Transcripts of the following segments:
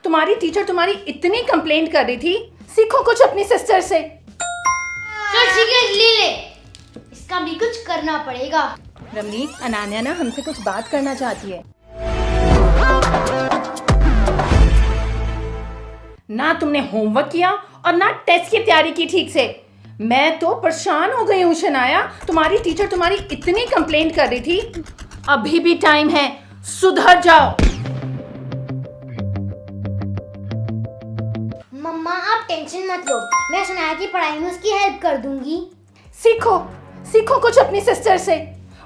तुम्हारी टीचर तुम्हारी इतनी कंप्लेंट कर रही थी, सीखो कुछ अपनी सिस्टर से। चल ठीक है, ले इसका भी कुछ करना पड़ेगा। रमनीक, अनान्या ना हमसे कुछ बात करना चाहती है। ना तुमने होमवर्क किया और ना टेस्ट की तैयारी की ठीक से। मैं तो परेशान हो गई हूँ शनाया, तुम्हारी टीचर तुम्हारी इतनी कंप्लेंट कर रही थी। अभी भी टाइम है, सुधर जाओ। मम्मा आप टेंशन मत लो, मैं शनाया की पढ़ाई में उसकी हेल्प कर दूंगी। सीखो कुछ अपनी सिस्टर से।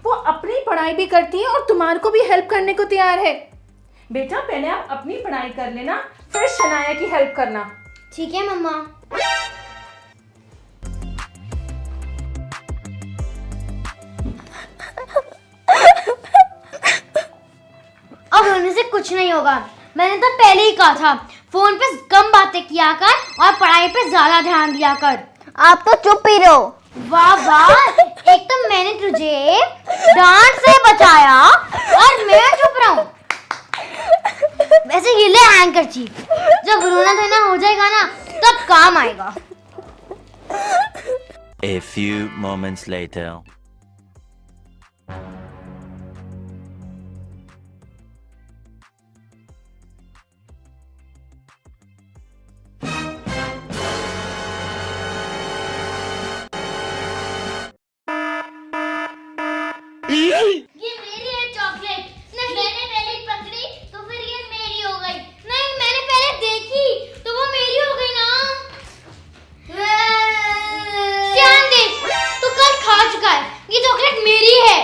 वो अपनी पढ़ाई भी करती है और तुम्हारे को भी हेल्प करने को तैयार है। बेटा पहले आप अपनी पढ़ाई कर लेना, फिर शनाया की हेल्प करना। ठीक है मम्मा। अब रोने से कुछ नहीं होगा, मैंने तो पहले ही कहा था फोन पे कम बातें किया कर और पढ़ाई पे ज्यादा ध्यान दिया कर। आप तो चुप ही रहो। वाह वाह, एक तो मैंने तुझे डांट से बचाया और मैं चुप रहा हूँ। वैसे ये ले एंकर चीफ, जब रोना धोना हो जाएगा ना तब काम आएगा। A few moments later. ये मेरी है चॉकलेट। नहीं मैंने पहले पकड़ी तो फिर ये मेरी हो गई। नहीं मैंने पहले देखी तो वो मेरी हो गई ना। ध्यान दे, तू कल खा चुका है, ये चॉकलेट मेरी है।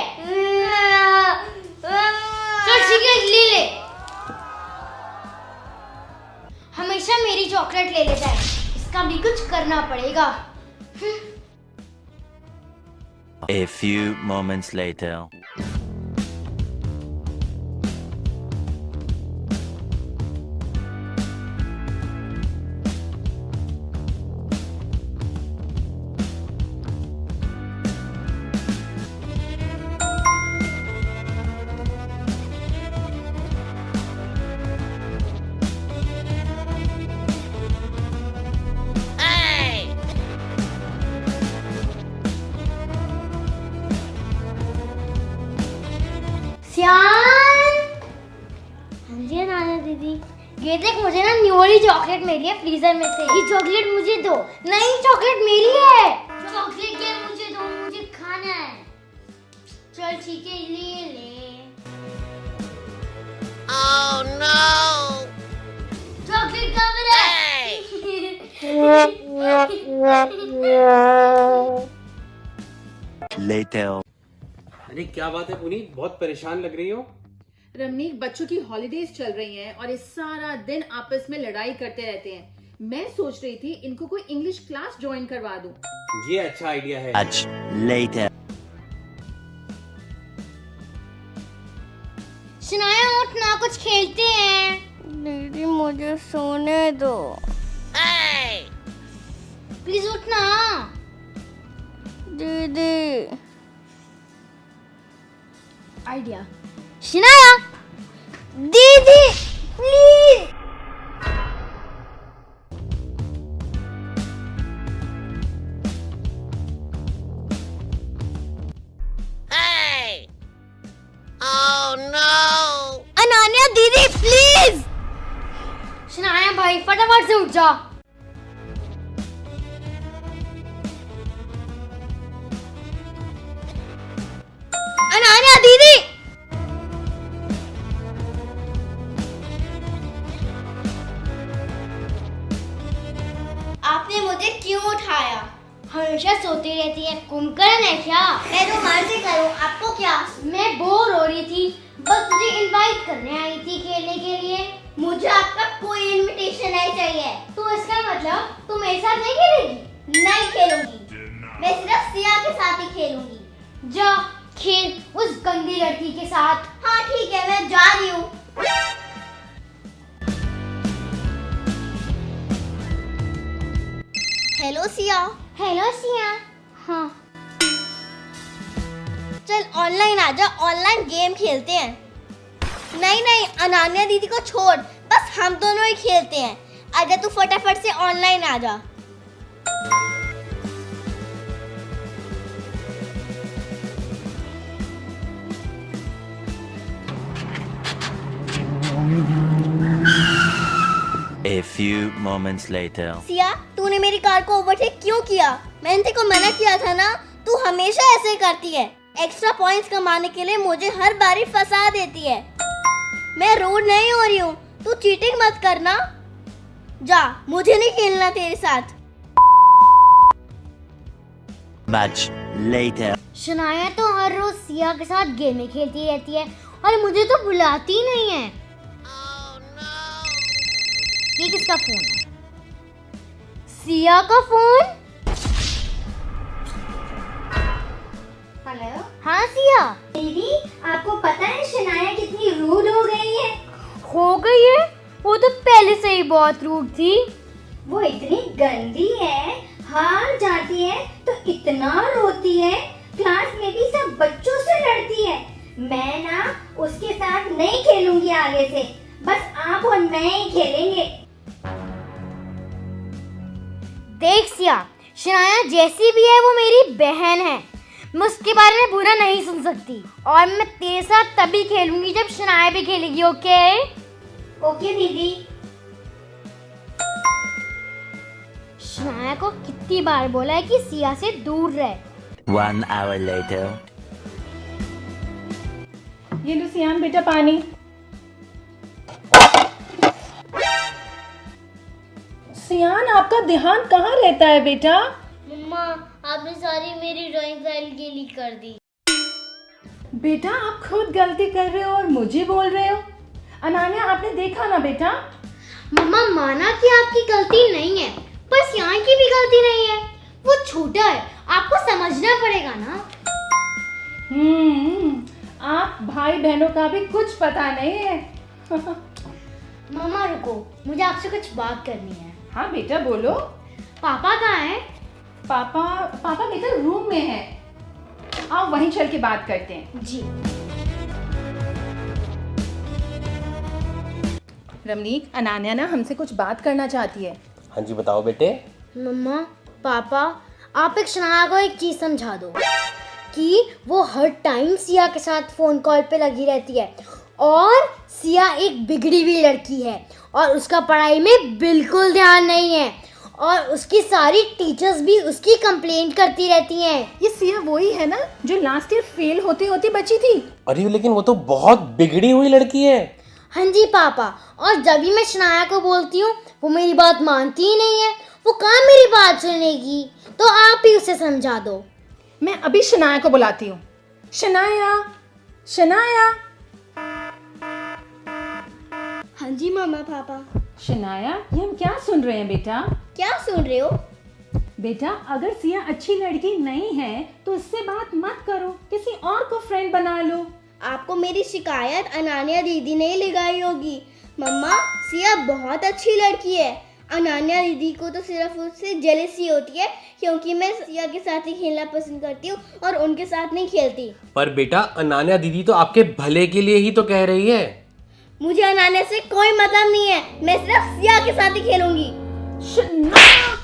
चल ठीक है, ले हमेशा मेरी चॉकलेट ले लेता है, इसका भी कुछ करना पड़ेगा। A few moments later. हाँ जी नाना दीदी, ये देख मुझे ना न्यू वाली चॉकलेट मिली है फ्रीजर में से। ये चॉकलेट मुझे दो। नहीं चॉकलेट मेरी है। चॉकलेट ये मुझे दो, मुझे खाना है। चल ठीक है, ले Oh no! चॉकलेट कहाँ है? Later. अरे क्या बात है पुनीत, बहुत परेशान लग रही हो। रमनीक, बच्चों की हॉलीडेज चल रही हैं और ये सारा दिन आपस में लड़ाई करते रहते हैं। मैं सोच रही थी इनको कोई इंग्लिश क्लास ज्वाइन करवा दूं। ये अच्छा आइडिया है। Much later. शनाया उठ ना, कुछ खेलते हैं। दीदी मुझे सोने दो। प्लीज उठ ना। दीदी आइडिया। शनाया, दीदी प्लीज। अनान्या दीदी प्लीज। शनाया भाई फटाफट से उठ जा। अनान्या दीदी। आपने मुझे क्यों उठाया? हमेशा सोती रहती है, कुंभकर्ण है क्या? मैं तो मर से करूं, आपको क्या? मैं बोर हो रही थी, बस तुझे इनवाइट करने आई थी खेलने के लिए। मुझे आपका कोई इनविटेशन नहीं चाहिए। तो इसका मतलब तुम मेरे साथ नहीं खेलेगी? नहीं खेलूंगी, मैं सिर्फ सिया के साथ ही खेलूंगी। जा खेल उस गंदी लड़की के साथ। हाँ ठीक है, मैं जा रही हूँ। हेलो सिया। हेलो सिया। हाँ चल ऑनलाइन आजा, ऑनलाइन गेम खेलते हैं। नहीं नहीं, अनान्या दीदी को छोड़, बस हम दोनों ही खेलते हैं। आजा तू फटाफट से ऑनलाइन आ जा। A few moments later. Siya, तूने मेरी कार को ओवरटेक क्यों किया? मैंने तेरे को मना किया था ना। तू हमेशा ऐसे करती है। एक्स्ट्रा पॉइंट्स कमाने के लिए मुझे हर बारी फंसा देती है। मैं रूड नहीं हो रही हूँ, तू चीटिंग मत करना। जा, मुझे नहीं खेलना तेरे साथ। Much later. शनाया तो हर रोज सिया के साथ गेमें खेलती रहती है और मुझे तो बुलाती ही नहीं है। ये किसका फोन है? सिया का फोन। हेलो। हाँ सिया। दीदी, आपको पता है शनाया कितनी रूड हो गई है? हो गई है? वो तो पहले से ही बहुत रूड थी। वो इतनी गंदी है, हार जाती है तो इतना रोती है, क्लास में भी सब बच्चों से लड़ती है। मैं ना उसके साथ नहीं खेलूंगी आगे से, बस आप और मैं ही खेलेंगे। देख सिया, शनाया जैसी भी है वो मेरी बहन है। मैं उसके बारे में बुरा नहीं सुन सकती और मैं तेरे साथ तभी खेलूंगी जब शनाया भी खेलेगी। ओके? ओके दीदी। शनाया को कितनी बार बोला है कि सिया से दूर रहे। 1 hour later. ये लो सियान बेटा पानी। सियान, आपका ध्यान कहाँ रहता है बेटा? मम्मा, आपने सारी मेरी ड्राइंग फाइल गीली कर दी। बेटा आप खुद गलती कर रहे हो और मुझे बोल रहे हो। अनान्या, आपने देखा ना बेटा? मम्मा, माना कि आपकी गलती नहीं है, पर सिया की भी गलती नहीं है। वो छोटा है, आपको समझना पड़ेगा ना। आप भाई बहनों का भी कुछ पता नहीं है। मम्मा रुको, मुझे आपसे कुछ बात करनी है। हाँ बेटा बोलो। पापा कहाँ हैं? पापा बेटा रूम में है। आओ वहीं चल के बात करते हैं। जी। रमनीक, अनान्या ना हमसे कुछ बात करना चाहती है। हाँ जी बताओ बेटे। मम्मा, पापा, आप एक शनाया को एक चीज समझा दो कि वो हर टाइम सिया के साथ फोन कॉल पे लगी रहती है और सिया एक बिगड़ी हुई लड़की है और उसका पढ़ाई में बिल्कुल ध्यान नहीं है और उसकी सारी टीचर्स भी उसकी कंप्लेंट करती रहती हैं। ये सिया वही है ना जो लास्ट ईयर फेल होते होते बची थी? अरे लेकिन वो तो बहुत बिगड़ी हुई लड़की है। हाँ जी पापा, और जब भी मैं शनाया को बोलती हूँ वो मेरी बात मानती ही नहीं है। वो कहाँ मेरी बात सुनेगी? तो आप ही उसे समझा दो। मैं अभी शनाया को बुलाती हूँ। शनाया, शनाया। हाँ जी मामा पापा। शनाया, ये हम क्या सुन रहे हैं बेटा? क्या सुन रहे हो? बेटा अगर सिया अच्छी लड़की नहीं है तो उससे बात मत करो, किसी और को फ्रेंड बना लो। आपको मेरी शिकायत अनान्या दीदी ने ही लगाई होगी। मम्मा, सिया बहुत अच्छी लड़की है। अनान्या दीदी को तो सिर्फ उससे जेलसी होती है क्योंकि मैं सिया के साथ ही खेलना पसंद करती हूँ और उनके साथ नहीं खेलती। पर बेटा अनान्या दीदी तो आपके भले के लिए ही तो कह रही है। मुझे अनान्या से कोई मतलब नहीं है, मैं सिर्फ सिया के साथ ही खेलूंगी। शनाया,